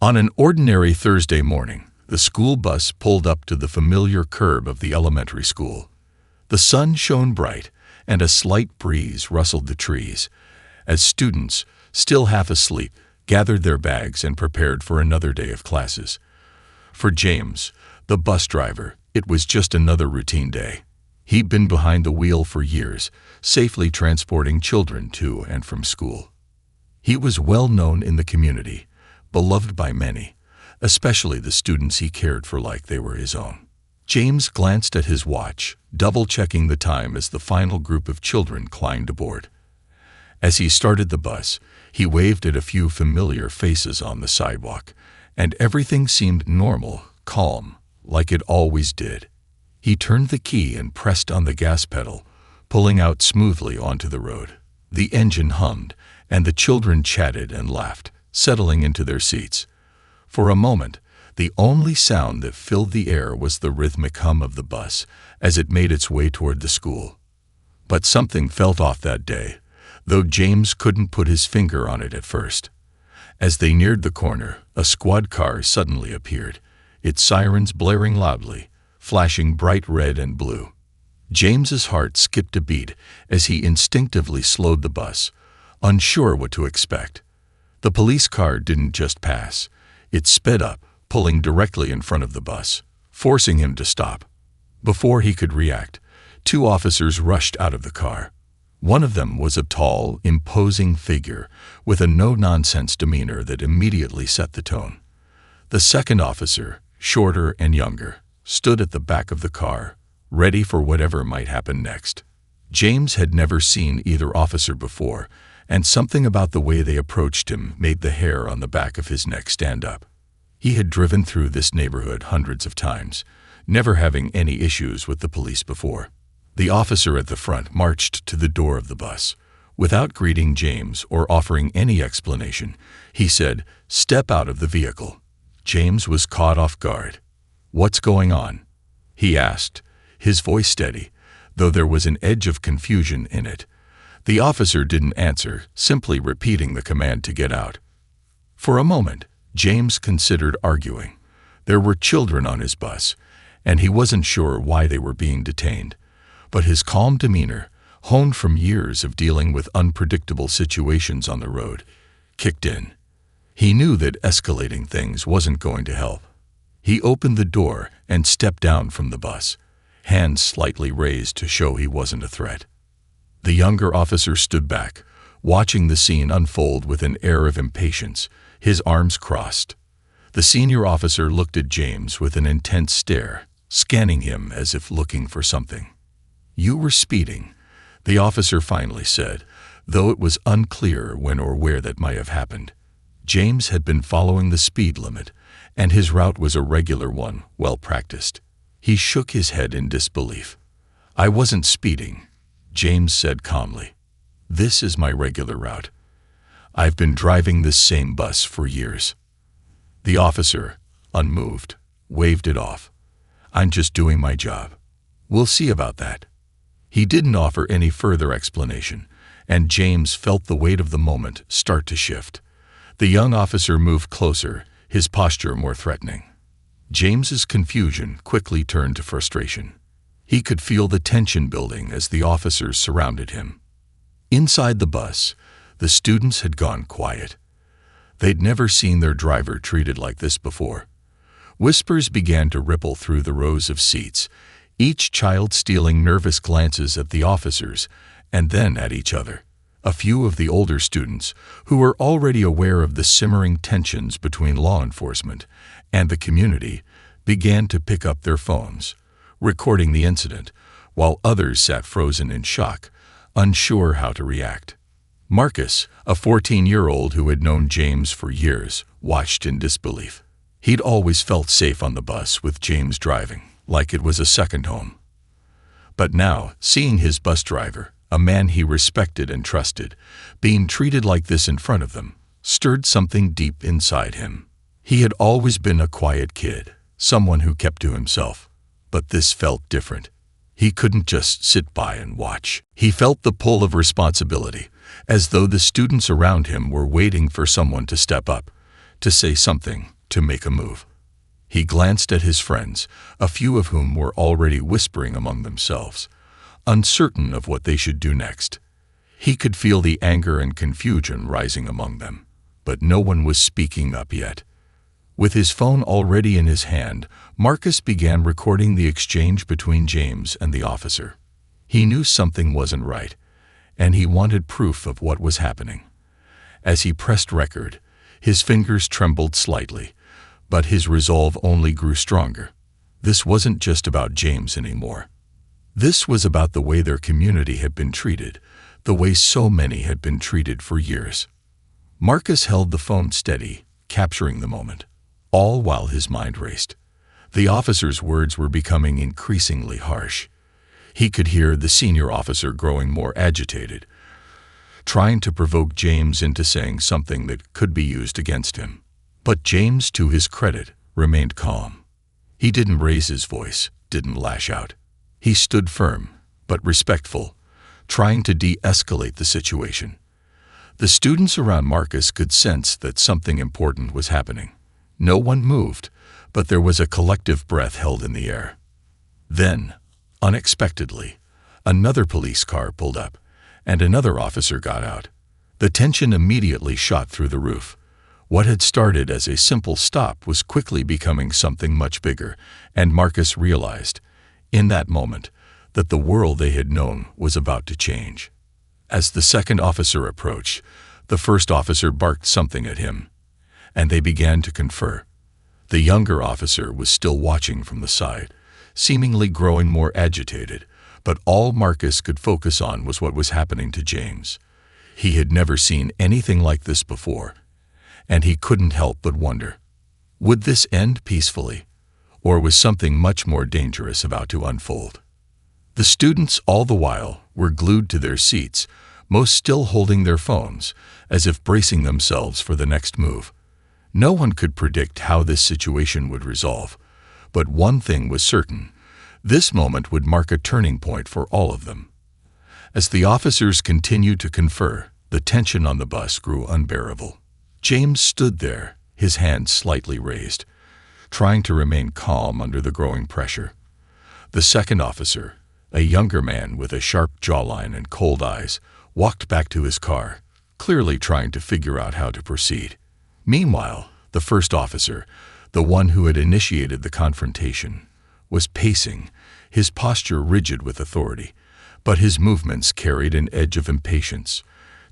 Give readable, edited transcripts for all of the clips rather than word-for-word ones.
On an ordinary Thursday morning, the school bus pulled up to the familiar curb of the elementary school. The sun shone bright, and a slight breeze rustled the trees, as students, still half asleep, gathered their bags and prepared for another day of classes. For James, the bus driver, it was just another routine day. He'd been behind the wheel for years, safely transporting children to and from school. He was well known in the community, beloved by many, especially the students he cared for like they were his own. James glanced at his watch, double-checking the time as the final group of children climbed aboard. As he started the bus, he waved at a few familiar faces on the sidewalk, and everything seemed normal, calm, like it always did. He turned the key and pressed on the gas pedal, pulling out smoothly onto the road. The engine hummed, and the children chatted and laughed, settling into their seats. For a moment, the only sound that filled the air was the rhythmic hum of the bus as it made its way toward the school. But something felt off that day, though James couldn't put his finger on it at first. As they neared the corner, a squad car suddenly appeared, its sirens blaring loudly, flashing bright red and blue. James's heart skipped a beat as he instinctively slowed the bus, unsure what to expect. The police car didn't just pass. It sped up, pulling directly in front of the bus, forcing him to stop. Before he could react, two officers rushed out of the car. One of them was a tall, imposing figure with a no-nonsense demeanor that immediately set the tone. The second officer, shorter and younger, stood at the back of the car, ready for whatever might happen next. James had never seen either officer before, and something about the way they approached him made the hair on the back of his neck stand up. He had driven through this neighborhood hundreds of times, never having any issues with the police before. The officer at the front marched to the door of the bus. Without greeting James or offering any explanation, he said, "Step out of the vehicle." James was caught off guard. "What's going on?" he asked, his voice steady, though there was an edge of confusion in it. The officer didn't answer, simply repeating the command to get out. For a moment, James considered arguing. There were children on his bus, and he wasn't sure why they were being detained. But his calm demeanor, honed from years of dealing with unpredictable situations on the road, kicked in. He knew that escalating things wasn't going to help. He opened the door and stepped down from the bus, hands slightly raised to show he wasn't a threat. The younger officer stood back, watching the scene unfold with an air of impatience, his arms crossed. The senior officer looked at James with an intense stare, scanning him as if looking for something. "You were speeding," the officer finally said, though it was unclear when or where that might have happened. James had been following the speed limit, and his route was a regular one, well practiced. He shook his head in disbelief. "I wasn't speeding," James said calmly. "This is my regular route. I've been driving this same bus for years." The officer, unmoved, waved it off. "I'm just doing my job. We'll see about that." He didn't offer any further explanation, and James felt the weight of the moment start to shift. The young officer moved closer, his posture more threatening. James's confusion quickly turned to frustration. He could feel the tension building as the officers surrounded him. Inside the bus, the students had gone quiet. They'd never seen their driver treated like this before. Whispers began to ripple through the rows of seats, each child stealing nervous glances at the officers and then at each other. A few of the older students, who were already aware of the simmering tensions between law enforcement and the community, began to pick up their phones, recording the incident, while others sat frozen in shock, unsure how to react. Marcus, a 14-year-old who had known James for years, watched in disbelief. He'd always felt safe on the bus with James driving, like it was a second home. But now, seeing his bus driver, a man he respected and trusted, being treated like this in front of them, stirred something deep inside him. He had always been a quiet kid, someone who kept to himself. But this felt different. He couldn't just sit by and watch. He felt the pull of responsibility, as though the students around him were waiting for someone to step up, to say something, to make a move. He glanced at his friends, a few of whom were already whispering among themselves, uncertain of what they should do next. He could feel the anger and confusion rising among them, but no one was speaking up yet. With his phone already in his hand, Marcus began recording the exchange between James and the officer. He knew something wasn't right, and he wanted proof of what was happening. As he pressed record, his fingers trembled slightly, but his resolve only grew stronger. This wasn't just about James anymore. This was about the way their community had been treated, the way so many had been treated for years. Marcus held the phone steady, capturing the moment, all while his mind raced. The officer's words were becoming increasingly harsh. He could hear the senior officer growing more agitated, trying to provoke James into saying something that could be used against him. But James, to his credit, remained calm. He didn't raise his voice, didn't lash out. He stood firm, but respectful, trying to de-escalate the situation. The students around Marcus could sense that something important was happening. No one moved, but there was a collective breath held in the air. Then, unexpectedly, another police car pulled up, and another officer got out. The tension immediately shot through the roof. What had started as a simple stop was quickly becoming something much bigger, and Marcus realized, in that moment, that the world they had known was about to change. As the second officer approached, the first officer barked something at him, and they began to confer. The younger officer was still watching from the side, seemingly growing more agitated, but all Marcus could focus on was what was happening to James. He had never seen anything like this before, and he couldn't help but wonder, would this end peacefully, or was something much more dangerous about to unfold? The students, all the while, were glued to their seats, most still holding their phones, as if bracing themselves for the next move. No one could predict how this situation would resolve, but one thing was certain: this moment would mark a turning point for all of them. As the officers continued to confer, the tension on the bus grew unbearable. James stood there, his hands slightly raised, trying to remain calm under the growing pressure. The second officer, a younger man with a sharp jawline and cold eyes, walked back to his car, clearly trying to figure out how to proceed. Meanwhile, the first officer, the one who had initiated the confrontation, was pacing, his posture rigid with authority, but his movements carried an edge of impatience.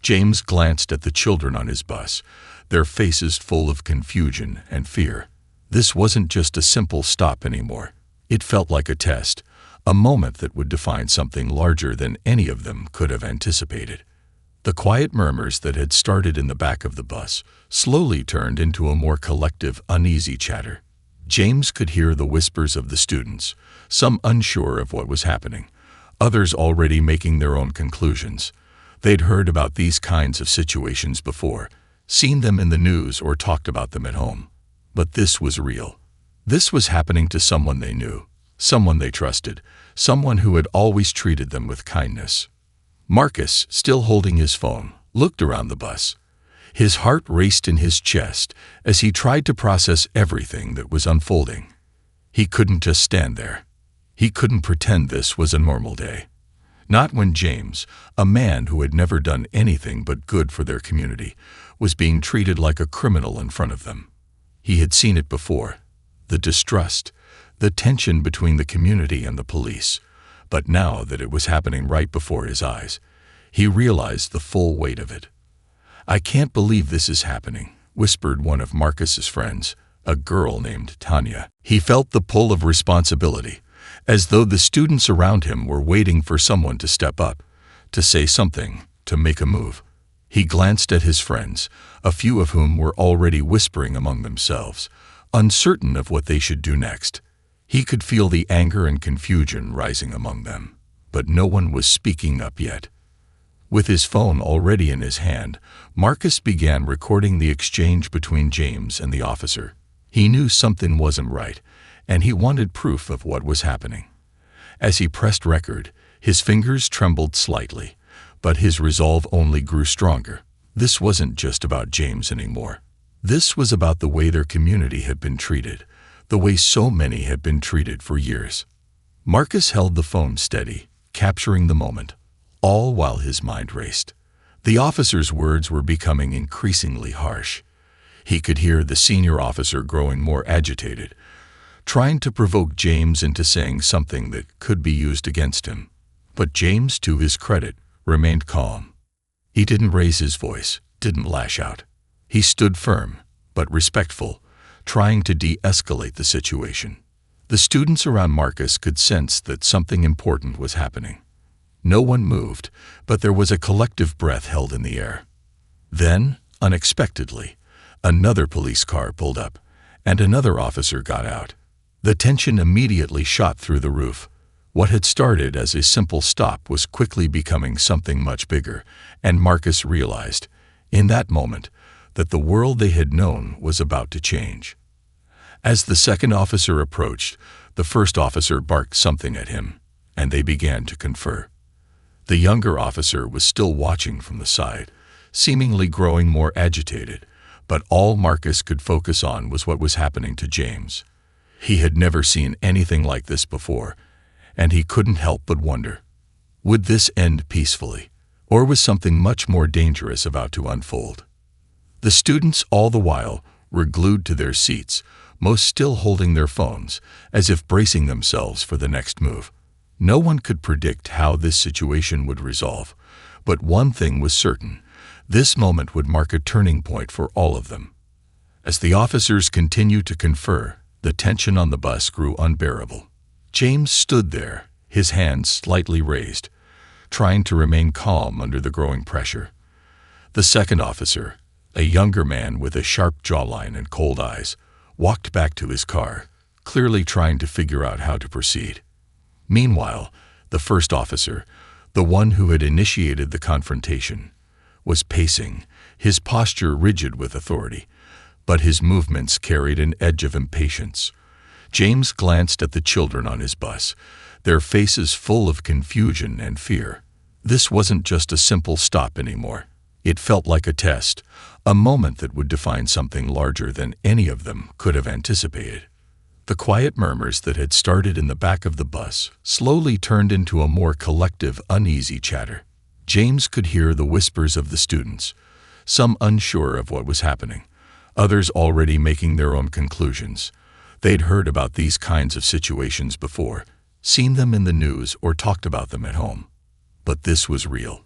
James glanced at the children on his bus, their faces full of confusion and fear. This wasn't just a simple stop anymore. It felt like a test, a moment that would define something larger than any of them could have anticipated. The quiet murmurs that had started in the back of the bus slowly turned into a more collective, uneasy chatter. James could hear the whispers of the students, some unsure of what was happening, others already making their own conclusions. They'd heard about these kinds of situations before, seen them in the news or talked about them at home. But this was real. This was happening to someone they knew, someone they trusted, someone who had always treated them with kindness. Marcus, still holding his phone, looked around the bus. His heart raced in his chest as he tried to process everything that was unfolding. He couldn't just stand there. He couldn't pretend this was a normal day. Not when James, a man who had never done anything but good for their community, was being treated like a criminal in front of them. He had seen it before, the distrust, the tension between the community and the police. But now that it was happening right before his eyes, he realized the full weight of it. "I can't believe this is happening," whispered one of Marcus's friends, a girl named Tanya. He felt the pull of responsibility, as though the students around him were waiting for someone to step up, to say something, to make a move. He glanced at his friends, a few of whom were already whispering among themselves, uncertain of what they should do next. He could feel the anger and confusion rising among them, but no one was speaking up yet. With his phone already in his hand, Marcus began recording the exchange between James and the officer. He knew something wasn't right, and he wanted proof of what was happening. As he pressed record, his fingers trembled slightly, but his resolve only grew stronger. This wasn't just about James anymore. This was about the way their community had been treated, the way so many had been treated for years. Marcus held the phone steady, capturing the moment, all while his mind raced. The officer's words were becoming increasingly harsh. He could hear the senior officer growing more agitated, trying to provoke James into saying something that could be used against him. But James, to his credit, remained calm. He didn't raise his voice, didn't lash out. He stood firm, but respectful, trying to de-escalate the situation. The students around Marcus could sense that something important was happening. No one moved, but there was a collective breath held in the air. Then, unexpectedly, another police car pulled up, and another officer got out. The tension immediately shot through the roof. What had started as a simple stop was quickly becoming something much bigger, and Marcus realized, in that moment, that the world they had known was about to change. As the second officer approached, the first officer barked something at him, and they began to confer. The younger officer was still watching from the side, seemingly growing more agitated, but all Marcus could focus on was what was happening to James. He had never seen anything like this before, and he couldn't help but wonder, would this end peacefully, or was something much more dangerous about to unfold? The students, all the while, were glued to their seats, most still holding their phones, as if bracing themselves for the next move. No one could predict how this situation would resolve, but one thing was certain: this moment would mark a turning point for all of them. As the officers continued to confer, the tension on the bus grew unbearable. James stood there, his hands slightly raised, trying to remain calm under the growing pressure. The second officer, a younger man with a sharp jawline and cold eyes, walked back to his car, clearly trying to figure out how to proceed. Meanwhile, the first officer, the one who had initiated the confrontation, was pacing, his posture rigid with authority, but his movements carried an edge of impatience. James glanced at the children on his bus, their faces full of confusion and fear. This wasn't just a simple stop anymore. It felt like a test, a moment that would define something larger than any of them could have anticipated. The quiet murmurs that had started in the back of the bus slowly turned into a more collective, uneasy chatter. James could hear the whispers of the students, some unsure of what was happening, others already making their own conclusions. They'd heard about these kinds of situations before, seen them in the news or talked about them at home. But this was real.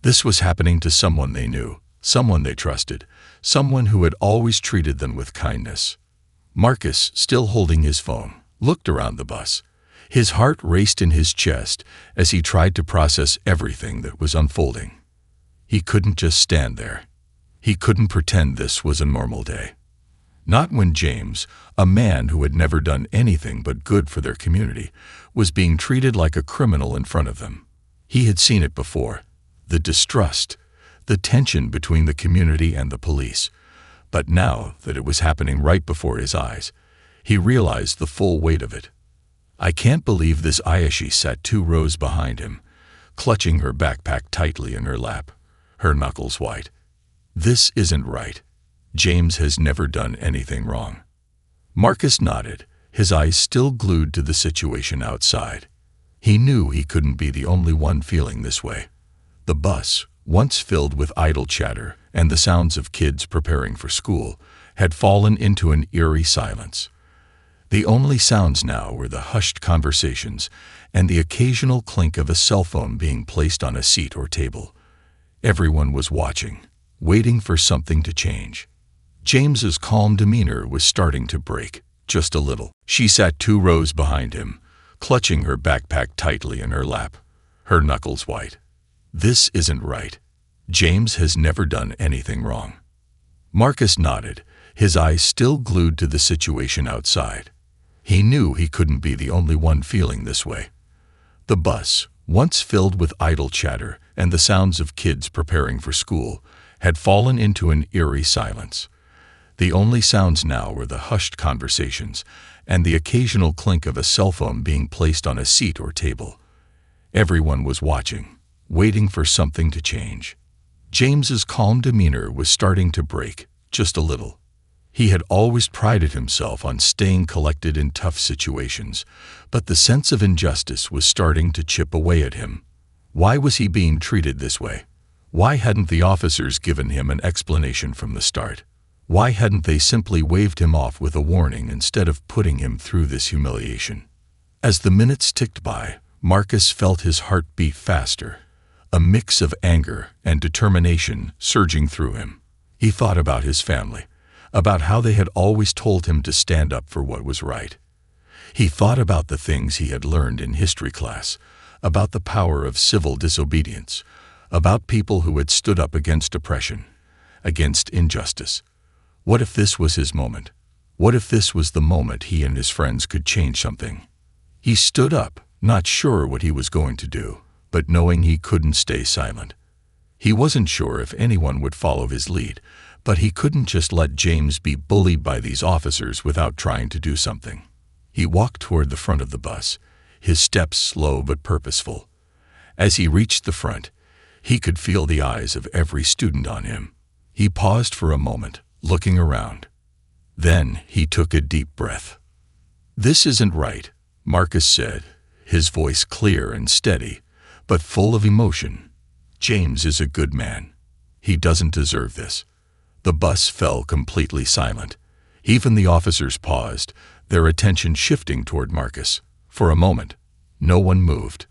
This was happening to someone they knew, someone they trusted, someone who had always treated them with kindness. Marcus, still holding his phone, looked around the bus. His heart raced in his chest as he tried to process everything that was unfolding. He couldn't just stand there. He couldn't pretend this was a normal day. Not when James, a man who had never done anything but good for their community, was being treated like a criminal in front of them. He had seen it before, the distrust, the tension between the community and the police. But now that it was happening right before his eyes, he realized the full weight of it. "I can't believe this." Ayashi sat 2 rows behind him, clutching her backpack tightly in her lap, her knuckles white. "This isn't right. James has never done anything wrong." Marcus nodded, his eyes still glued to the situation outside. He knew he couldn't be the only one feeling this way. The bus, once filled with idle chatter and the sounds of kids preparing for school, had fallen into an eerie silence. The only sounds now were the hushed conversations and the occasional clink of a cell phone being placed on a seat or table. Everyone was watching, waiting for something to change. James's calm demeanor was starting to break, just a little. She sat 2 rows behind him, clutching her backpack tightly in her lap, her knuckles white. "This isn't right. James has never done anything wrong." Marcus nodded, his eyes still glued to the situation outside. He knew he couldn't be the only one feeling this way. The bus, once filled with idle chatter and the sounds of kids preparing for school, had fallen into an eerie silence. The only sounds now were the hushed conversations and the occasional clink of a cell phone being placed on a seat or table. Everyone was watching, waiting for something to change. James's calm demeanor was starting to break, just a little. He had always prided himself on staying collected in tough situations, but the sense of injustice was starting to chip away at him. Why was he being treated this way? Why hadn't the officers given him an explanation from the start? Why hadn't they simply waved him off with a warning instead of putting him through this humiliation? As the minutes ticked by, Marcus felt his heart beat faster, a mix of anger and determination surging through him. He thought about his family, about how they had always told him to stand up for what was right. He thought about the things he had learned in history class, about the power of civil disobedience, about people who had stood up against oppression, against injustice. What if this was his moment? What if this was the moment he and his friends could change something? He stood up, not sure what he was going to do, but knowing he couldn't stay silent. He wasn't sure if anyone would follow his lead, but he couldn't just let James be bullied by these officers without trying to do something. He walked toward the front of the bus, his steps slow but purposeful. As he reached the front, he could feel the eyes of every student on him. He paused for a moment, looking around. Then he took a deep breath. "This isn't right," Marcus said, his voice clear and steady, but full of emotion. "James is a good man. He doesn't deserve this." The bus fell completely silent. Even the officers paused, their attention shifting toward Marcus. For a moment, no one moved.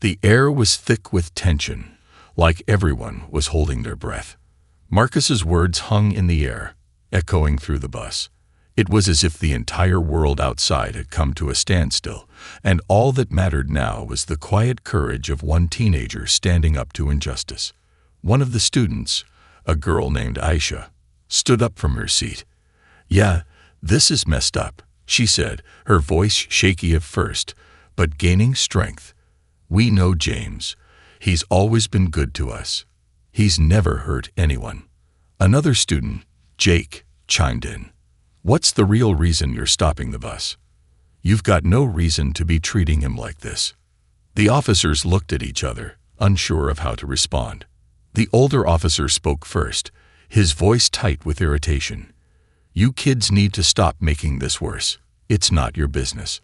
The air was thick with tension, like everyone was holding their breath. Marcus's words hung in the air, echoing through the bus. It was as if the entire world outside had come to a standstill, and all that mattered now was the quiet courage of one teenager standing up to injustice. One of the students, a girl named Aisha, stood up from her seat. "Yeah, this is messed up," she said, her voice shaky at first, but gaining strength. "We know James. He's always been good to us. He's never hurt anyone." Another student, Jake, chimed in. "What's the real reason you're stopping the bus? You've got no reason to be treating him like this." The officers looked at each other, unsure of how to respond. The older officer spoke first, his voice tight with irritation. "You kids need to stop making this worse. It's not your business."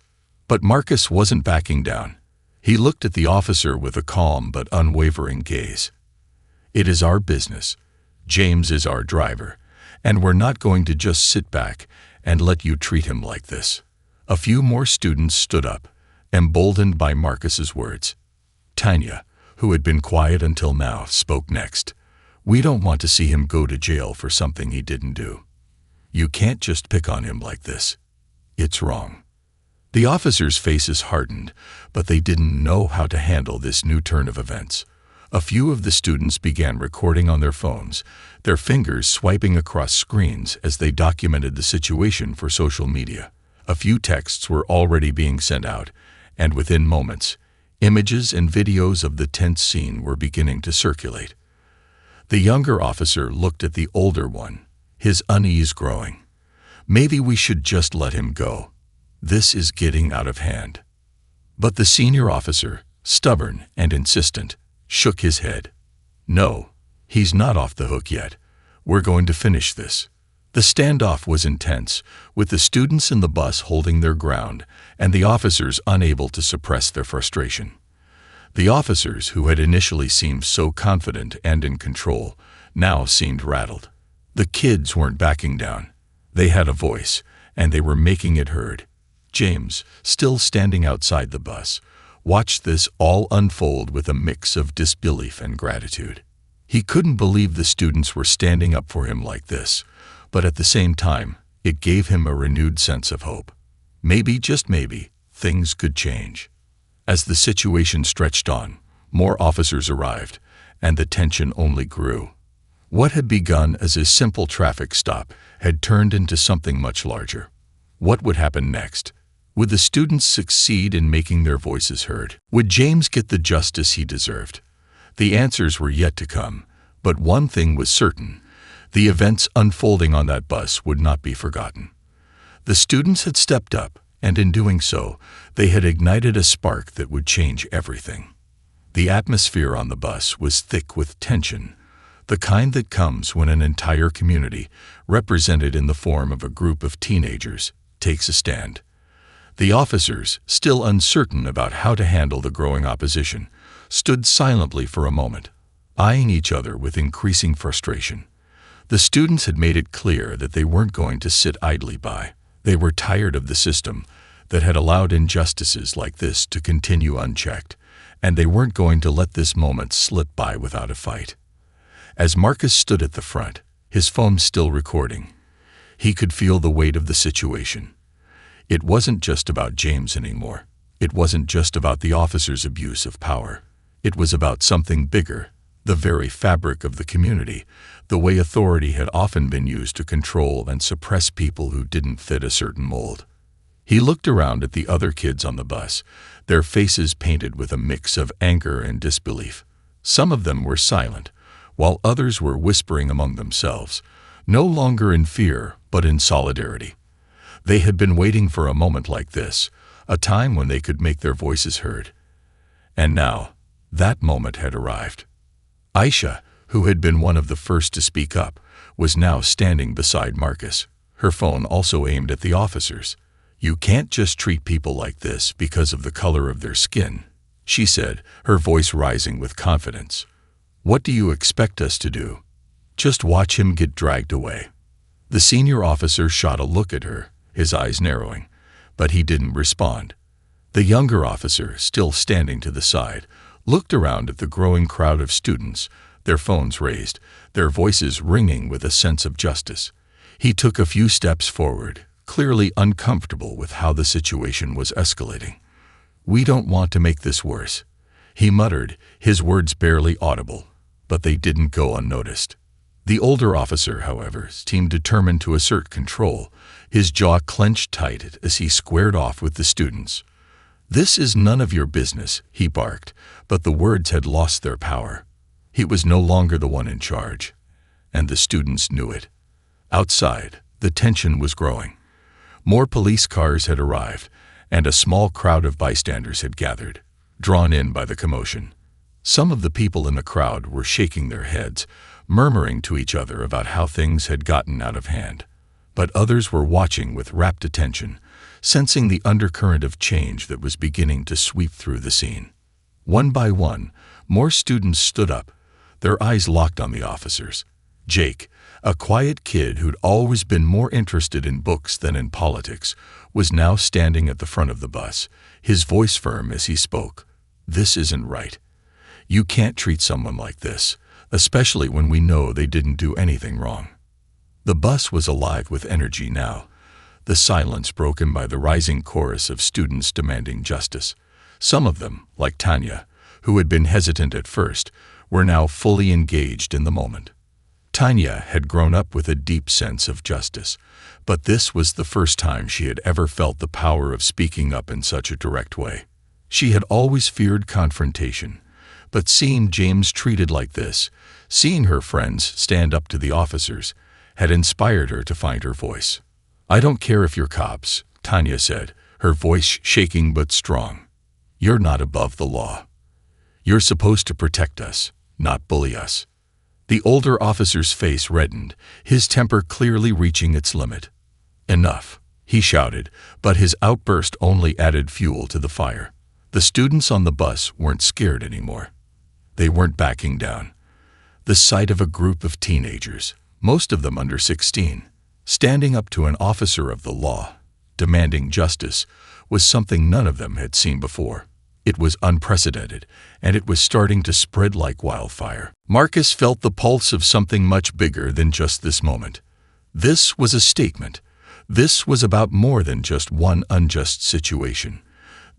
But Marcus wasn't backing down. He looked at the officer with a calm but unwavering gaze. "It is our business. James is our driver, and we're not going to just sit back and let you treat him like this." A few more students stood up, emboldened by Marcus's words. Tanya, who had been quiet until now, spoke next. "We don't want to see him go to jail for something he didn't do. You can't just pick on him like this. It's wrong." The officers' faces hardened, but they didn't know how to handle this new turn of events. A few of the students began recording on their phones, their fingers swiping across screens as they documented the situation for social media. A few texts were already being sent out, and within moments, images and videos of the tense scene were beginning to circulate. The younger officer looked at the older one, his unease growing. "Maybe we should just let him go. This is getting out of hand." But the senior officer, stubborn and insistent, shook his head. "No, he's not off the hook yet. We're going to finish this." The standoff was intense, with the students in the bus holding their ground and the officers unable to suppress their frustration. The officers, who had initially seemed so confident and in control, now seemed rattled. The kids weren't backing down. They had a voice, and they were making it heard. James, still standing outside the bus, watched this all unfold with a mix of disbelief and gratitude. He couldn't believe the students were standing up for him like this, but at the same time, it gave him a renewed sense of hope. Maybe, just maybe, things could change. As the situation stretched on, more officers arrived, and the tension only grew. What had begun as a simple traffic stop had turned into something much larger. What would happen next? Would the students succeed in making their voices heard? Would James get the justice he deserved? The answers were yet to come, but one thing was certain: the events unfolding on that bus would not be forgotten. The students had stepped up, and in doing so, they had ignited a spark that would change everything. The atmosphere on the bus was thick with tension. the kind that comes when an entire community, represented in the form of a group of teenagers, takes a stand. The officers, still uncertain about how to handle the growing opposition, stood silently for a moment, eyeing each other with increasing frustration. The students had made it clear that they weren't going to sit idly by. They were tired of the system that had allowed injustices like this to continue unchecked, and they weren't going to let this moment slip by without a fight. As Marcus stood at the front, his phone still recording, he could feel the weight of the situation. It wasn't just about James anymore. It wasn't just about the officer's abuse of power. It was about something bigger, the very fabric of the community, the way authority had often been used to control and suppress people who didn't fit a certain mold. He looked around at the other kids on the bus, their faces painted with a mix of anger and disbelief. Some of them were silent, while others were whispering among themselves, no longer in fear, but in solidarity. They had been waiting for a moment like this, a time when they could make their voices heard. And now, that moment had arrived. Aisha, who had been one of the first to speak up, was now standing beside Marcus, her phone also aimed at the officers. "You can't just treat people like this because of the color of their skin," she said, her voice rising with confidence. "What do you expect us to do? Just watch him get dragged away?" The senior officer shot a look at her, his eyes narrowing, but he didn't respond. The younger officer, still standing to the side, looked around at the growing crowd of students, their phones raised, their voices ringing with a sense of justice. He took a few steps forward, clearly uncomfortable with how the situation was escalating. "We don't want to make this worse," he muttered, his words barely audible, but they didn't go unnoticed. The older officer, however, seemed determined to assert control, his jaw clenched tight as he squared off with the students. "This is none of your business," he barked, but the words had lost their power. He was no longer the one in charge, and the students knew it. Outside, the tension was growing. More police cars had arrived, and a small crowd of bystanders had gathered, drawn in by the commotion. Some of the people in the crowd were shaking their heads, murmuring to each other about how things had gotten out of hand. But others were watching with rapt attention, sensing the undercurrent of change that was beginning to sweep through the scene. One by one, more students stood up, their eyes locked on the officers. Jake, a quiet kid who'd always been more interested in books than in politics, was now standing at the front of the bus, his voice firm as he spoke. "This isn't right. You can't treat someone like this, especially when we know they didn't do anything wrong." The bus was alive with energy now, the silence broken by the rising chorus of students demanding justice. Some of them, like Tanya, who had been hesitant at first, were now fully engaged in the moment. Tanya had grown up with a deep sense of justice, but this was the first time she had ever felt the power of speaking up in such a direct way. She had always feared confrontation, but seeing James treated like this, seeing her friends stand up to the officers, had inspired her to find her voice. "I don't care if you're cops," Tanya said, her voice shaking but strong. "You're not above the law. You're supposed to protect us, not bully us." The older officer's face reddened, his temper clearly reaching its limit. "Enough," he shouted, but his outburst only added fuel to the fire. The students on the bus weren't scared anymore. They weren't backing down. The sight of a group of teenagers, most of them under 16, standing up to an officer of the law, demanding justice, was something none of them had seen before. It was unprecedented, and it was starting to spread like wildfire. Marcus felt the pulse of something much bigger than just this moment. This was a statement. This was about more than just one unjust situation.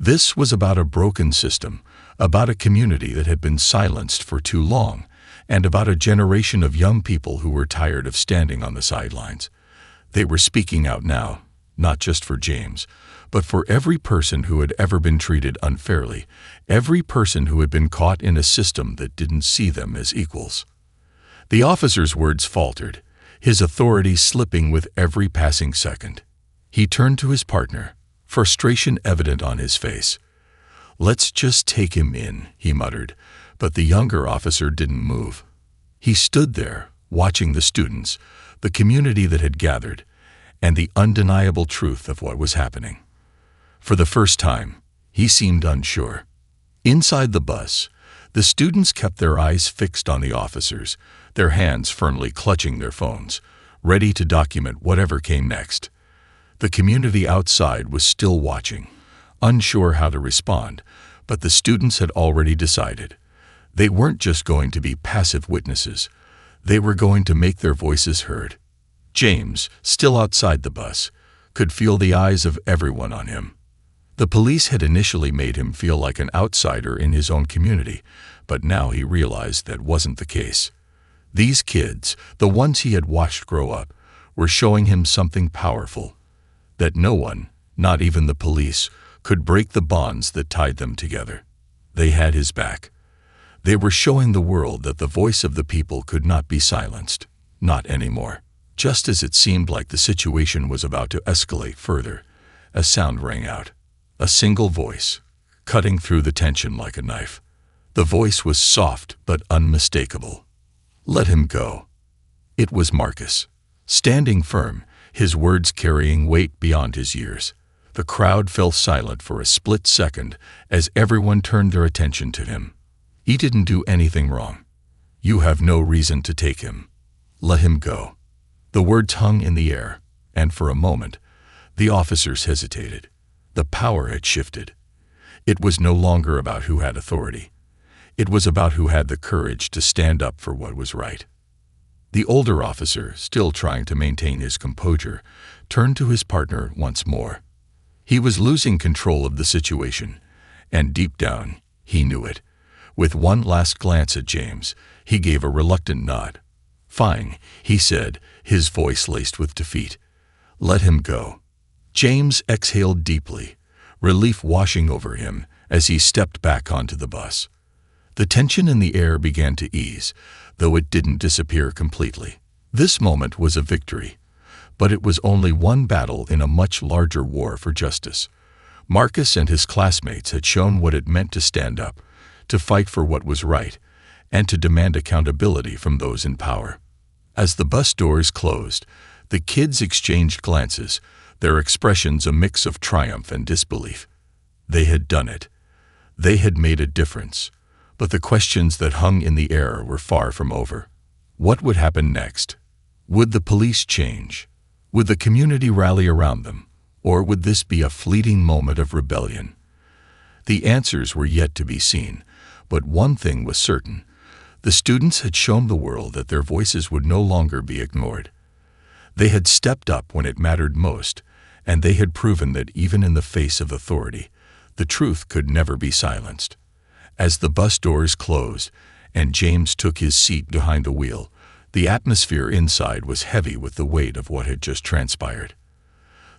This was about a broken system, about a community that had been silenced for too long, and about a generation of young people who were tired of standing on the sidelines. They were speaking out now, not just for James, but for every person who had ever been treated unfairly, every person who had been caught in a system that didn't see them as equals. The officer's words faltered, his authority slipping with every passing second. He turned to his partner, frustration evident on his face. "Let's just take him in," he muttered, but the younger officer didn't move. He stood there, watching the students, the community that had gathered, and the undeniable truth of what was happening. For the first time, he seemed unsure. Inside the bus, the students kept their eyes fixed on the officers, their hands firmly clutching their phones, ready to document whatever came next. The community outside was still watching, unsure how to respond, but the students had already decided. They weren't just going to be passive witnesses. They were going to make their voices heard. James, still outside the bus, could feel the eyes of everyone on him. The police had initially made him feel like an outsider in his own community, but now he realized that wasn't the case. These kids, the ones he had watched grow up, were showing him something powerful, that no one, not even the police, could break the bonds that tied them together. They had his back. They were showing the world that the voice of the people could not be silenced, not anymore. Just as it seemed like the situation was about to escalate further, a sound rang out. A single voice, cutting through the tension like a knife. The voice was soft but unmistakable. "Let him go." It was Marcus, standing firm, his words carrying weight beyond his years. The crowd fell silent for a split second as everyone turned their attention to him. He didn't do anything wrong. You have no reason to take him. Let him go. The words hung in the air, and for a moment, the officers hesitated. The power had shifted. It was no longer about who had authority. It was about who had the courage to stand up for what was right. The older officer, still trying to maintain his composure, turned to his partner once more. He was losing control of the situation, and deep down, he knew it. With one last glance at James, he gave a reluctant nod. "Fine," he said, his voice laced with defeat. "Let him go." James exhaled deeply, relief washing over him as he stepped back onto the bus. The tension in the air began to ease, though it didn't disappear completely. This moment was a victory, but it was only one battle in a much larger war for justice. Marcus and his classmates had shown what it meant to stand up, to fight for what was right, and to demand accountability from those in power. As the bus doors closed, the kids exchanged glances, their expressions a mix of triumph and disbelief. They had done it. They had made a difference. But the questions that hung in the air were far from over. What would happen next? Would the police change? Would the community rally around them? Or would this be a fleeting moment of rebellion? The answers were yet to be seen, but one thing was certain. The students had shown the world that their voices would no longer be ignored. They had stepped up when it mattered most, and they had proven that even in the face of authority, the truth could never be silenced. As the bus doors closed and James took his seat behind the wheel, the atmosphere inside was heavy with the weight of what had just transpired.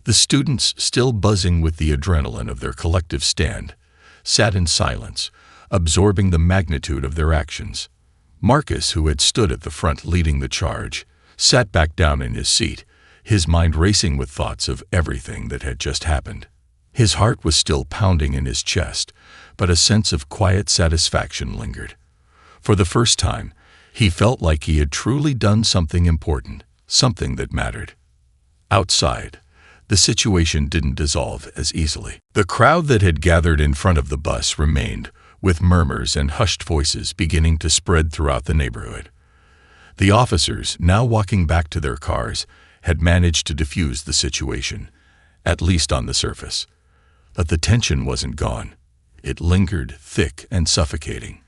The students, still buzzing with the adrenaline of their collective stand, sat in silence, absorbing the magnitude of their actions. Marcus, who had stood at the front leading the charge, sat back down in his seat, his mind racing with thoughts of everything that had just happened. His heart was still pounding in his chest, but a sense of quiet satisfaction lingered. For the first time, he felt like he had truly done something important, something that mattered. Outside, the situation didn't dissolve as easily. The crowd that had gathered in front of the bus remained, with murmurs and hushed voices beginning to spread throughout the neighborhood. The officers, now walking back to their cars, had managed to defuse the situation, at least on the surface. But the tension wasn't gone. It lingered, thick and suffocating.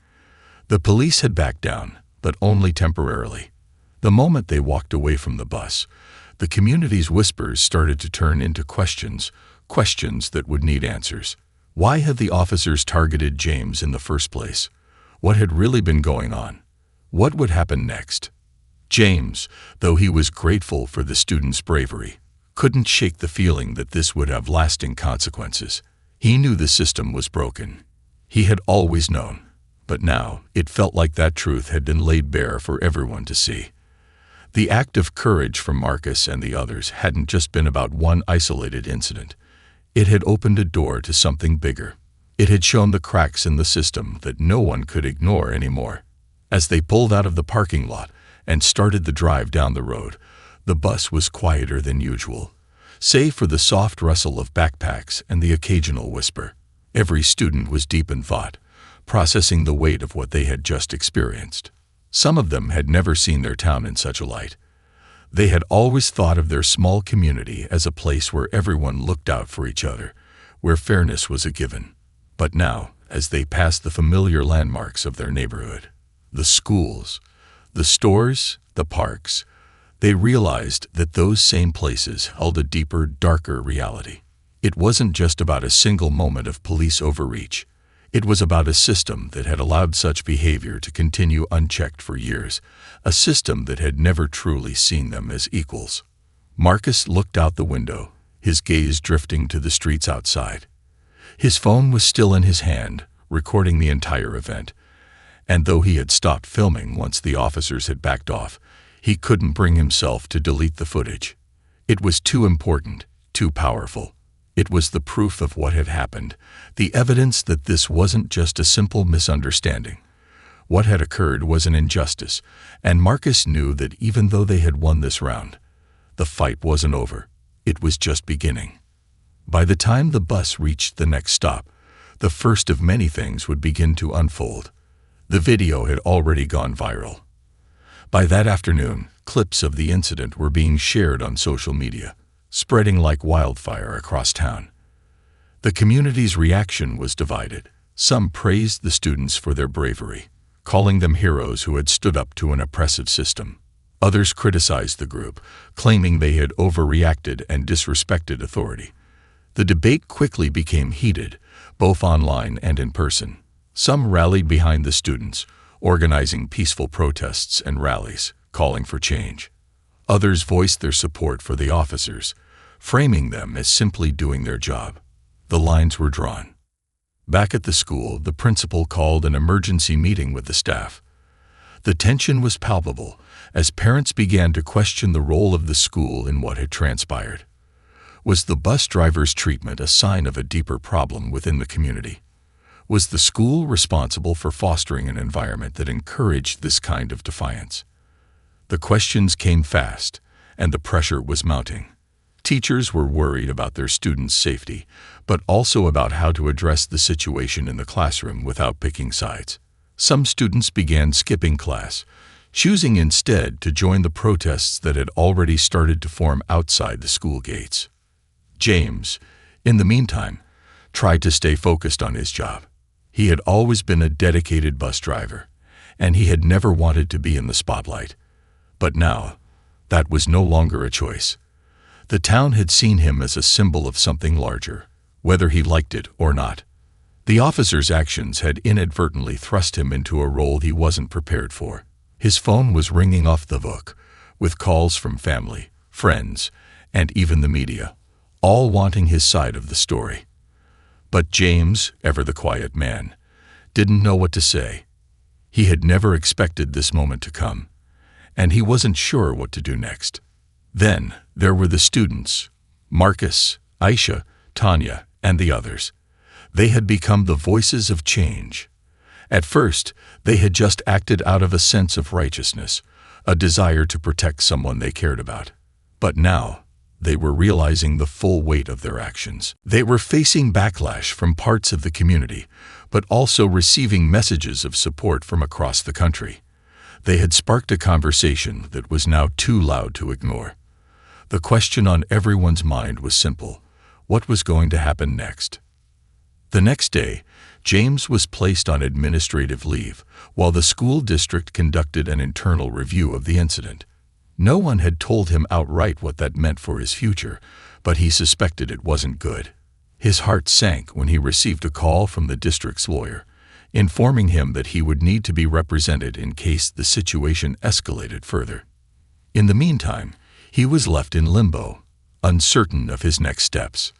The police had backed down, but only temporarily. The moment they walked away from the bus, the community's whispers started to turn into questions, questions that would need answers. Why had the officers targeted James in the first place? What had really been going on? What would happen next? James, though he was grateful for the students' bravery, couldn't shake the feeling that this would have lasting consequences. He knew the system was broken. He had always known, but now it felt like that truth had been laid bare for everyone to see. The act of courage from Marcus and the others hadn't just been about one isolated incident. It had opened a door to something bigger. It had shown the cracks in the system that no one could ignore anymore. As they pulled out of the parking lot and started the drive down the road, the bus was quieter than usual, save for the soft rustle of backpacks and the occasional whisper. Every student was deep in thought, processing the weight of what they had just experienced. Some of them had never seen their town in such a light. They had always thought of their small community as a place where everyone looked out for each other, where fairness was a given. But now, as they passed the familiar landmarks of their neighborhood, the schools, the stores, the parks, they realized that those same places held a deeper, darker reality. It wasn't just about a single moment of police overreach. It was about a system that had allowed such behavior to continue unchecked for years, a system that had never truly seen them as equals. Marcus looked out the window, his gaze drifting to the streets outside. His phone was still in his hand, recording the entire event, and though he had stopped filming once the officers had backed off, he couldn't bring himself to delete the footage. It was too important, too powerful. It was the proof of what had happened, the evidence that this wasn't just a simple misunderstanding. What had occurred was an injustice, and Marcus knew that even though they had won this round, the fight wasn't over. It was just beginning. By the time the bus reached the next stop, the first of many things would begin to unfold. The video had already gone viral. By that afternoon, clips of the incident were being shared on social media, spreading like wildfire across town. The community's reaction was divided. Some praised the students for their bravery, calling them heroes who had stood up to an oppressive system. Others criticized the group, claiming they had overreacted and disrespected authority. The debate quickly became heated, both online and in person. Some rallied behind the students, organizing peaceful protests and rallies, calling for change. Others voiced their support for the officers, framing them as simply doing their job. The lines were drawn. Back at the school, the principal called an emergency meeting with the staff. The tension was palpable as parents began to question the role of the school in what had transpired. Was the bus driver's treatment a sign of a deeper problem within the community? Was the school responsible for fostering an environment that encouraged this kind of defiance? The questions came fast, and the pressure was mounting. Teachers were worried about their students' safety, but also about how to address the situation in the classroom without picking sides. Some students began skipping class, choosing instead to join the protests that had already started to form outside the school gates. James, in the meantime, tried to stay focused on his job. He had always been a dedicated bus driver, and he had never wanted to be in the spotlight. But now, that was no longer a choice. The town had seen him as a symbol of something larger, whether he liked it or not. The officer's actions had inadvertently thrust him into a role he wasn't prepared for. His phone was ringing off the hook, with calls from family, friends, and even the media, all wanting his side of the story. But James, ever the quiet man, didn't know what to say. He had never expected this moment to come, and he wasn't sure what to do next. Then there were the students, Marcus, Aisha, Tanya, and the others. They had become the voices of change. At first, they had just acted out of a sense of righteousness, a desire to protect someone they cared about. But now, they were realizing the full weight of their actions. They were facing backlash from parts of the community, but also receiving messages of support from across the country. They had sparked a conversation that was now too loud to ignore. The question on everyone's mind was simple: what was going to happen next? The next day, James was placed on administrative leave while the school district conducted an internal review of the incident. No one had told him outright what that meant for his future, but he suspected it wasn't good. His heart sank when he received a call from the district's lawyer, informing him that he would need to be represented in case the situation escalated further. In the meantime, he was left in limbo, uncertain of his next steps.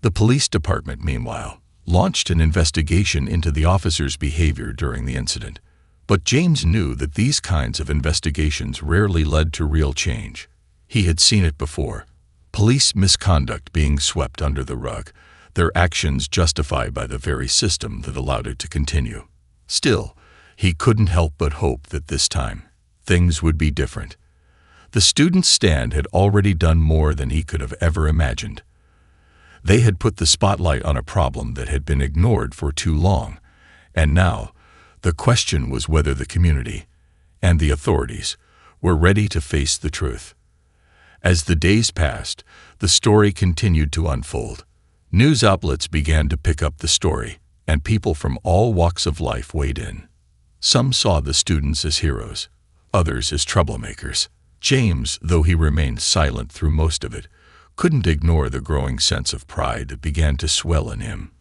The police department, meanwhile, launched an investigation into the officer's behavior during the incident. But James knew that these kinds of investigations rarely led to real change. He had seen it before: police misconduct being swept under the rug, their actions justified by the very system that allowed it to continue. Still, He couldn't help but hope that this time, things would be different. The students' stand had already done more than he could have ever imagined. They had put the spotlight on a problem that had been ignored for too long, and now, the question was whether the community and the authorities were ready to face the truth. As the days passed, the story continued to unfold. News outlets began to pick up the story, and people from all walks of life weighed in. Some saw the students as heroes, others as troublemakers. James, though he remained silent through most of it, couldn't ignore the growing sense of pride that began to swell in him.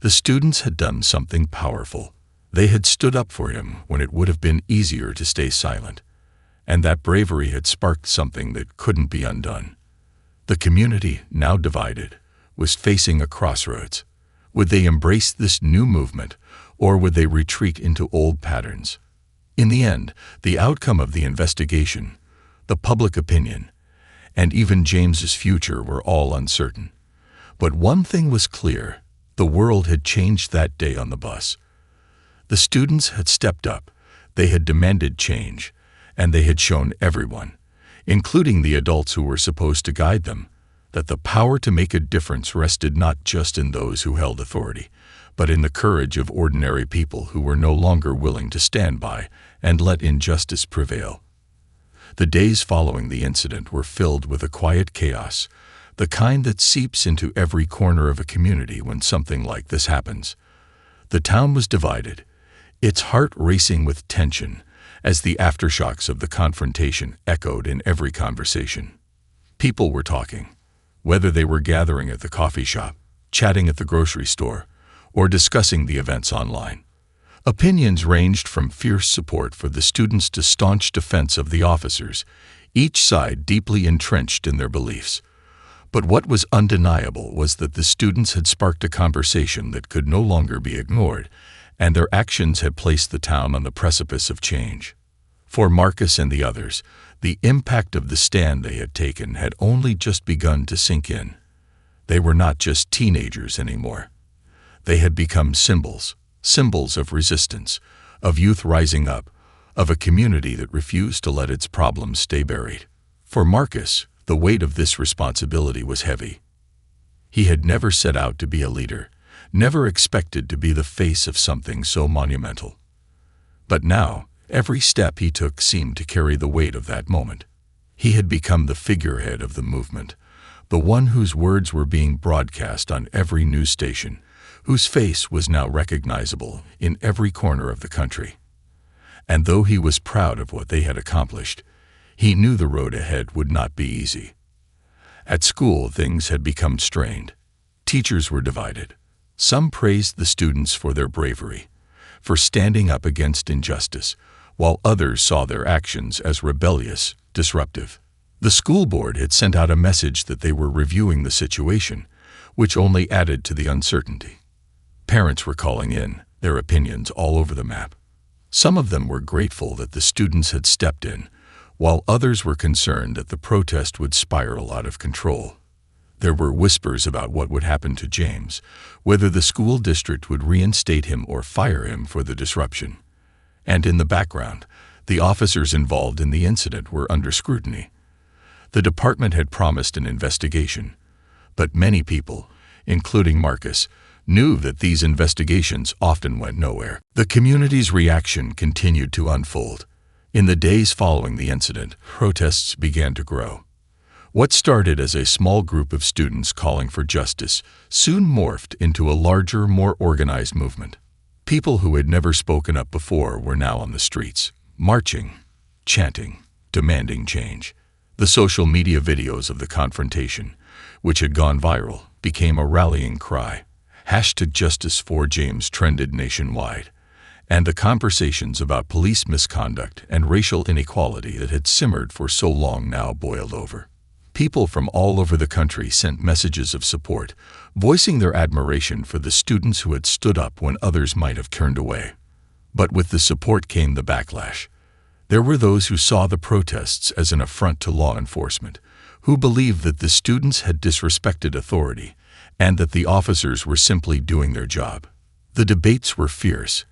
The students had done something powerful. They had stood up for him when it would have been easier to stay silent, and that bravery had sparked something that couldn't be undone. The community, now divided, was facing a crossroads. Would they embrace this new movement, or would they retreat into old patterns? In the end, the outcome of the investigation, the public opinion, and even James's future were all uncertain. But one thing was clear: the world had changed that day on the bus. The students had stepped up, they had demanded change, and they had shown everyone, including the adults who were supposed to guide them, that the power to make a difference rested not just in those who held authority, but in the courage of ordinary people who were no longer willing to stand by and let injustice prevail. The days following the incident were filled with a quiet chaos, the kind that seeps into every corner of a community when something like this happens. The town was divided, its heart racing with tension as the aftershocks of the confrontation echoed in every conversation. People were talking, whether they were gathering at the coffee shop, chatting at the grocery store, or discussing the events online. Opinions ranged from fierce support for the students to staunch defense of the officers, each side deeply entrenched in their beliefs. But what was undeniable was that the students had sparked a conversation that could no longer be ignored, and their actions had placed the town on the precipice of change. For Marcus and the others, the impact of the stand they had taken had only just begun to sink in. They were not just teenagers anymore. They had become symbols of resistance, of youth rising up, of a community that refused to let its problems stay buried. For Marcus, the weight of this responsibility was heavy. He had never set out to be a leader, never expected to be the face of something so monumental. But now, every step he took seemed to carry the weight of that moment. He had become the figurehead of the movement, the one whose words were being broadcast on every news station, whose face was now recognizable in every corner of the country. And though he was proud of what they had accomplished, he knew the road ahead would not be easy. At school, things had become strained. Teachers were divided. Some praised the students for their bravery, for standing up against injustice, while others saw their actions as rebellious, disruptive. The school board had sent out a message that they were reviewing the situation, which only added to the uncertainty. Parents were calling in, their opinions all over the map. Some of them were grateful that the students had stepped in, while others were concerned that the protest would spiral out of control. There were whispers about what would happen to James, whether the school district would reinstate him or fire him for the disruption. And in the background, the officers involved in the incident were under scrutiny. The department had promised an investigation, but many people, including Marcus, knew that these investigations often went nowhere. The community's reaction continued to unfold. In the days following the incident, protests began to grow. What started as a small group of students calling for justice soon morphed into a larger, more organized movement. People who had never spoken up before were now on the streets, marching, chanting, demanding change. The social media videos of the confrontation, which had gone viral, became a rallying cry. #JusticeForJames trended nationwide, and the conversations about police misconduct and racial inequality that had simmered for so long now boiled over. People from all over the country sent messages of support, voicing their admiration for the students who had stood up when others might have turned away. But with the support came the backlash. There were those who saw the protests as an affront to law enforcement, who believed that the students had disrespected authority and that the officers were simply doing their job. The debates were fierce,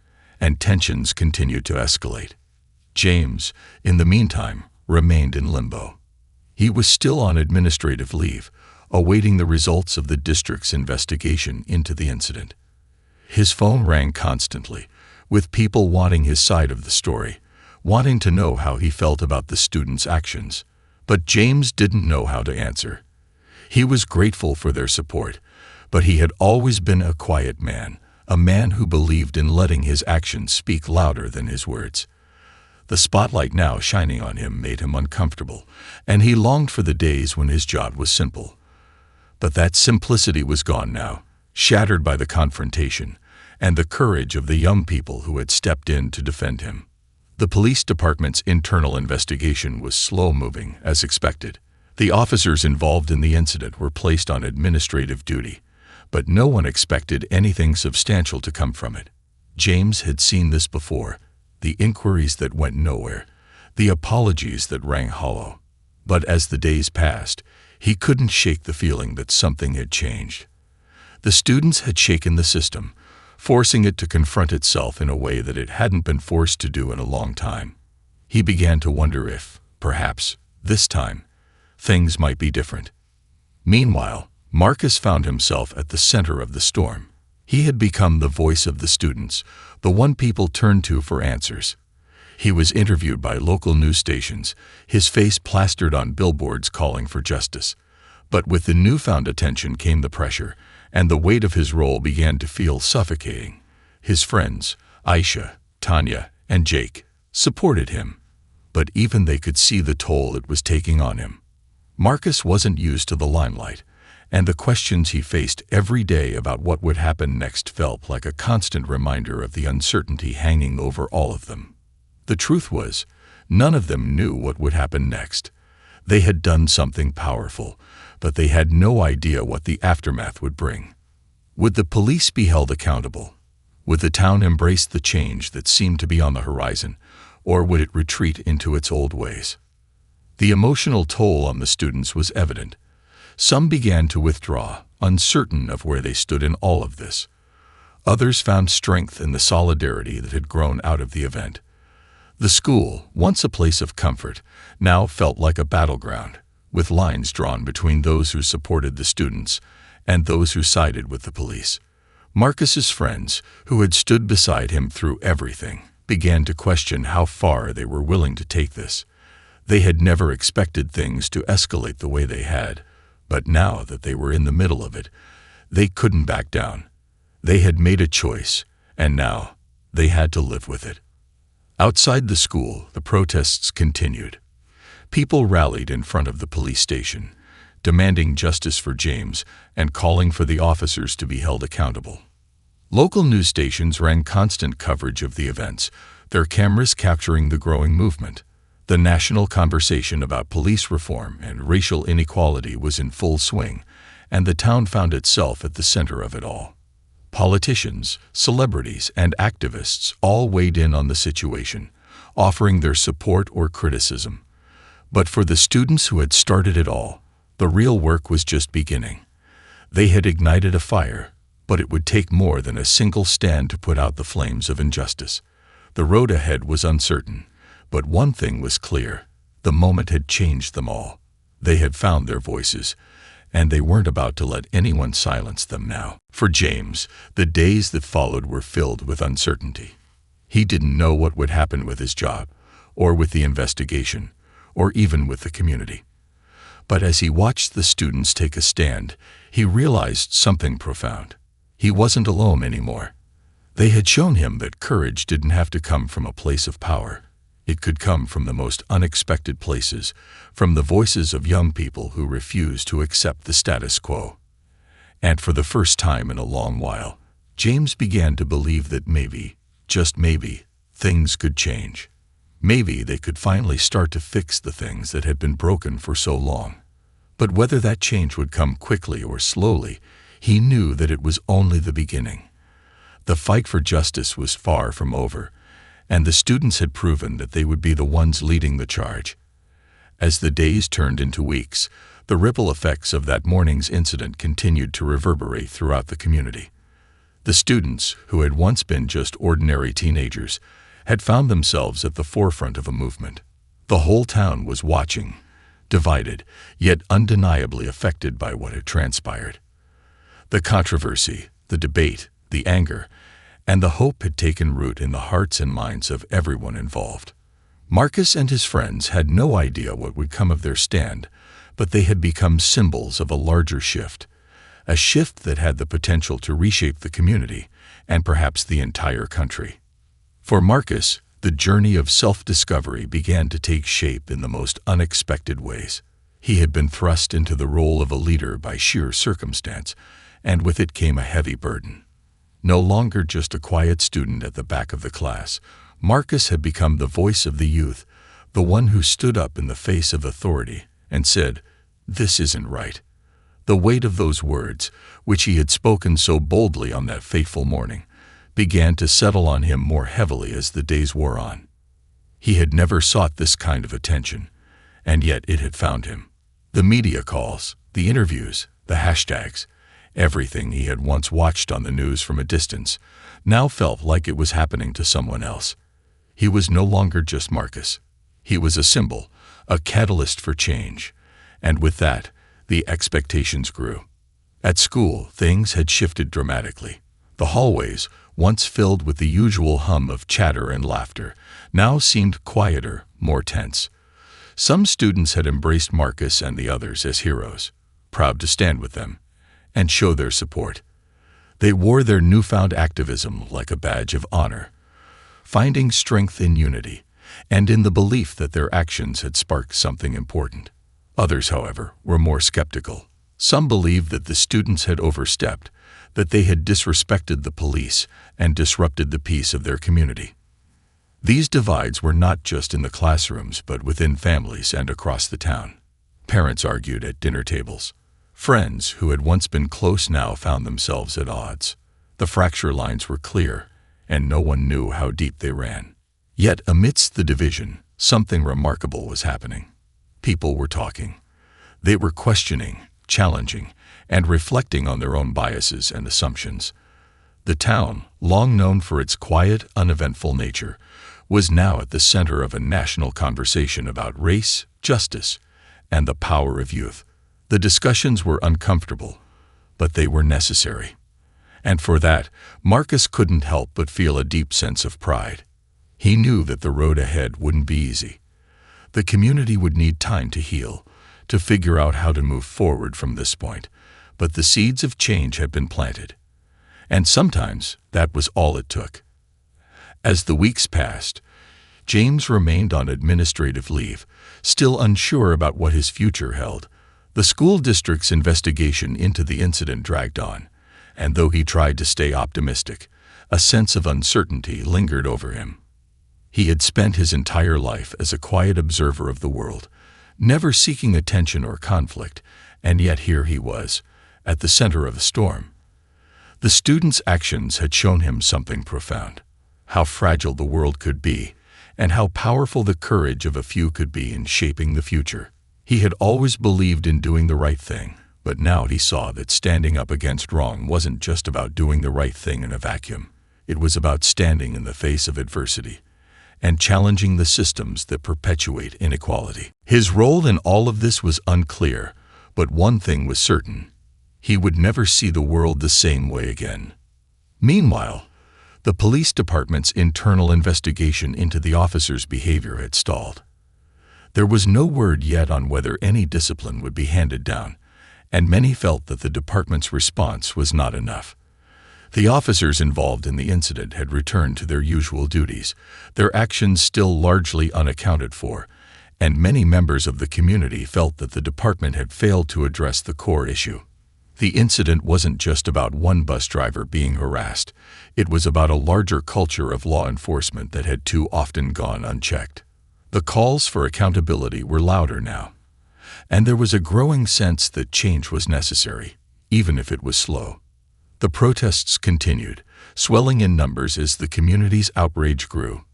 and tensions continued to escalate. James, in the meantime, remained in limbo. He was still on administrative leave, awaiting the results of the district's investigation into the incident. His phone rang constantly, with people wanting his side of the story, wanting to know how he felt about the students' actions. But James didn't know how to answer. He was grateful for their support, but he had always been a quiet man, a man who believed in letting his actions speak louder than his words. The spotlight now shining on him made him uncomfortable, and he longed for the days when his job was simple. But that simplicity was gone now, shattered by the confrontation and the courage of the young people who had stepped in to defend him. The police department's internal investigation was slow-moving, as expected. The officers involved in the incident were placed on administrative duty, but no one expected anything substantial to come from it. James had seen this before, the inquiries that went nowhere, the apologies that rang hollow. But as the days passed, he couldn't shake the feeling that something had changed. The students had shaken the system, forcing it to confront itself in a way that it hadn't been forced to do in a long time. He began to wonder if, perhaps, this time, things might be different. Meanwhile, Marcus found himself at the center of the storm. He had become the voice of the students, the one people turned to for answers. He was interviewed by local news stations, his face plastered on billboards calling for justice. But with the newfound attention came the pressure, and the weight of his role began to feel suffocating. His friends, Aisha, Tanya, and Jake, supported him, but even they could see the toll it was taking on him. Marcus wasn't used to the limelight, and the questions he faced every day about what would happen next felt like a constant reminder of the uncertainty hanging over all of them. The truth was, none of them knew what would happen next. They had done something powerful, but they had no idea what the aftermath would bring. Would the police be held accountable? Would the town embrace the change that seemed to be on the horizon, or would it retreat into its old ways? The emotional toll on the students was evident. Some began to withdraw, uncertain of where they stood in all of this. Others found strength in the solidarity that had grown out of the event. The school, once a place of comfort, now felt like a battleground, with lines drawn between those who supported the students and those who sided with the police. Marcus's friends, who had stood beside him through everything, began to question how far they were willing to take this. They had never expected things to escalate the way they had, but now that they were in the middle of it, they couldn't back down. They had made a choice, and now they had to live with it. Outside the school, the protests continued. People rallied in front of the police station, demanding justice for James and calling for the officers to be held accountable. Local news stations ran constant coverage of the events, their cameras capturing the growing movement. The national conversation about police reform and racial inequality was in full swing, and the town found itself at the center of it all. Politicians, celebrities, and activists all weighed in on the situation, offering their support or criticism. But for the students who had started it all, the real work was just beginning. They had ignited a fire, but it would take more than a single stand to put out the flames of injustice. The road ahead was uncertain, but one thing was clear: the moment had changed them all. They had found their voices, and they weren't about to let anyone silence them now. For James, the days that followed were filled with uncertainty. He didn't know what would happen with his job, or with the investigation, or even with the community. But as he watched the students take a stand, he realized something profound. He wasn't alone anymore. They had shown him that courage didn't have to come from a place of power. It could come from the most unexpected places, from the voices of young people who refused to accept the status quo. And for the first time in a long while, James began to believe that maybe, just maybe, things could change. Maybe they could finally start to fix the things that had been broken for so long. But whether that change would come quickly or slowly, he knew that it was only the beginning. The fight for justice was far from over, and the students had proven that they would be the ones leading the charge. As the days turned into weeks, the ripple effects of that morning's incident continued to reverberate throughout the community. The students, who had once been just ordinary teenagers, had found themselves at the forefront of a movement. The whole town was watching, divided, yet undeniably affected by what had transpired. The controversy, the debate, the anger, and the hope had taken root in the hearts and minds of everyone involved. Marcus and his friends had no idea what would come of their stand, but they had become symbols of a larger shift, a shift that had the potential to reshape the community and perhaps the entire country. For Marcus, the journey of self-discovery began to take shape in the most unexpected ways. He had been thrust into the role of a leader by sheer circumstance, and with it came a heavy burden. No longer just a quiet student at the back of the class, Marcus had become the voice of the youth, the one who stood up in the face of authority and said, "This isn't right." The weight of those words, which he had spoken so boldly on that fateful morning, began to settle on him more heavily as the days wore on. He had never sought this kind of attention, and yet it had found him. The media calls, the interviews, the hashtags, everything he had once watched on the news from a distance, now felt like it was happening to someone else. He was no longer just Marcus. He was a symbol, a catalyst for change, and with that, the expectations grew. At school, things had shifted dramatically. The hallways, once filled with the usual hum of chatter and laughter, now seemed quieter, more tense. Some students had embraced Marcus and the others as heroes, proud to stand with them and show their support. They wore their newfound activism like a badge of honor, finding strength in unity and in the belief that their actions had sparked something important. Others, however, were more skeptical. Some believed that the students had overstepped, that they had disrespected the police and disrupted the peace of their community. These divides were not just in the classrooms but within families and across the town. Parents argued at dinner tables. Friends who had once been close now found themselves at odds. The fracture lines were clear, and no one knew how deep they ran. Yet amidst the division, something remarkable was happening. People were talking. They were questioning, challenging, and reflecting on their own biases and assumptions. The town, long known for its quiet, uneventful nature, was now at the center of a national conversation about race, justice, and the power of youth. The discussions were uncomfortable, but they were necessary. And for that, Marcus couldn't help but feel a deep sense of pride. He knew that the road ahead wouldn't be easy. The community would need time to heal, to figure out how to move forward from this point, but the seeds of change had been planted. And sometimes that was all it took. As the weeks passed, James remained on administrative leave, still unsure about what his future held. The school district's investigation into the incident dragged on, and though he tried to stay optimistic, a sense of uncertainty lingered over him. He had spent his entire life as a quiet observer of the world, never seeking attention or conflict, and yet here he was, at the center of a storm. The students' actions had shown him something profound: how fragile the world could be, and how powerful the courage of a few could be in shaping the future. He had always believed in doing the right thing, but now he saw that standing up against wrong wasn't just about doing the right thing in a vacuum. It was about standing in the face of adversity and challenging the systems that perpetuate inequality. His role in all of this was unclear, but one thing was certain: he would never see the world the same way again. Meanwhile, the police department's internal investigation into the officers' behavior had stalled. There was no word yet on whether any discipline would be handed down, and many felt that the department's response was not enough. The officers involved in the incident had returned to their usual duties, their actions still largely unaccounted for, and many members of the community felt that the department had failed to address the core issue. The incident wasn't just about one bus driver being harassed. It was about a larger culture of law enforcement that had too often gone unchecked. The calls for accountability were louder now, and there was a growing sense that change was necessary, even if it was slow. The protests continued, swelling in numbers as the community's outrage grew.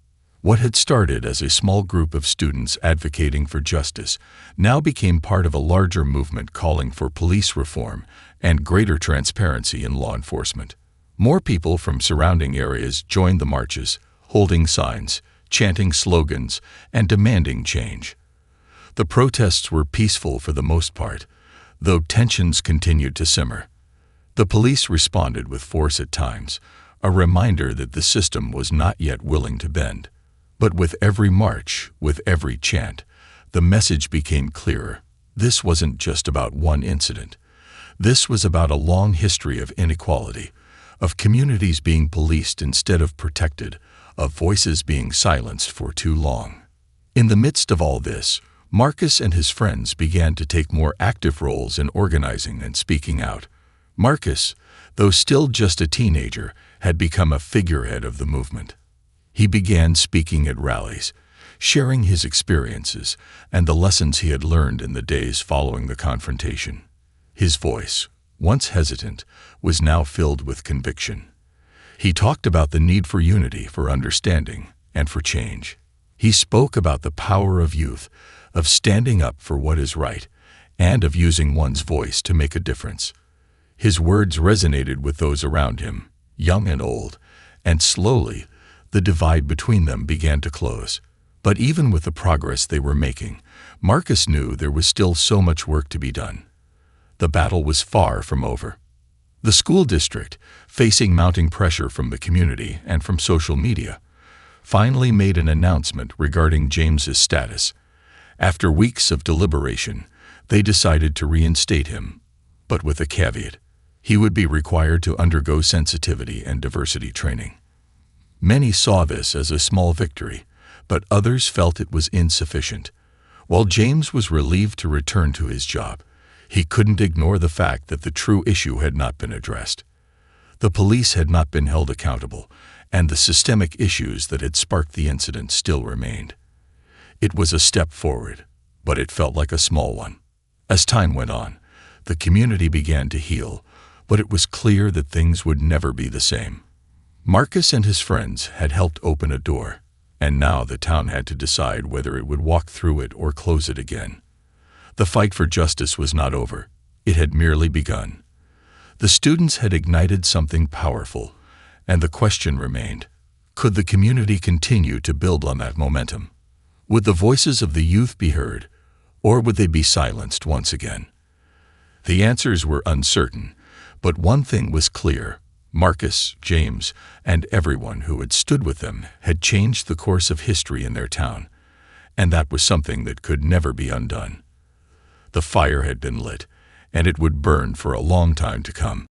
What had started as a small group of students advocating for justice now became part of a larger movement calling for police reform and greater transparency in law enforcement. More people from surrounding areas joined the marches, holding signs, chanting slogans, and demanding change. The protests were peaceful for the most part, though tensions continued to simmer. The police responded with force at times, a reminder that the system was not yet willing to bend. But with every march, with every chant, the message became clearer. This wasn't just about one incident. This was about a long history of inequality, of communities being policed instead of protected, of voices being silenced for too long. In the midst of all this, Marcus and his friends began to take more active roles in organizing and speaking out. Marcus, though still just a teenager, had become a figurehead of the movement. He began speaking at rallies, sharing his experiences and the lessons he had learned in the days following the confrontation. His voice, once hesitant, was now filled with conviction. He talked about the need for unity, for understanding, and for change. He spoke about the power of youth, of standing up for what is right, and of using one's voice to make a difference. His words resonated with those around him, young and old, and slowly, the divide between them began to close. But even with the progress they were making, Marcus knew there was still so much work to be done. The battle was far from over. The school district, facing mounting pressure from the community and from social media, finally made an announcement regarding James's status. After weeks of deliberation, they decided to reinstate him, but with a caveat. He would be required to undergo sensitivity and diversity training. Many saw this as a small victory, but others felt it was insufficient. While James was relieved to return to his job, he couldn't ignore the fact that the true issue had not been addressed. The police had not been held accountable, and the systemic issues that had sparked the incident still remained. It was a step forward, but it felt like a small one. As time went on, the community began to heal, but it was clear that things would never be the same. Marcus and his friends had helped open a door, and now the town had to decide whether it would walk through it or close it again. The fight for justice was not over. It had merely begun. The students had ignited something powerful, and the question remained, could the community continue to build on that momentum? Would the voices of the youth be heard, or would they be silenced once again? The answers were uncertain, but one thing was clear. Marcus, James, and everyone who had stood with them had changed the course of history in their town, and that was something that could never be undone. The fire had been lit, and it would burn for a long time to come.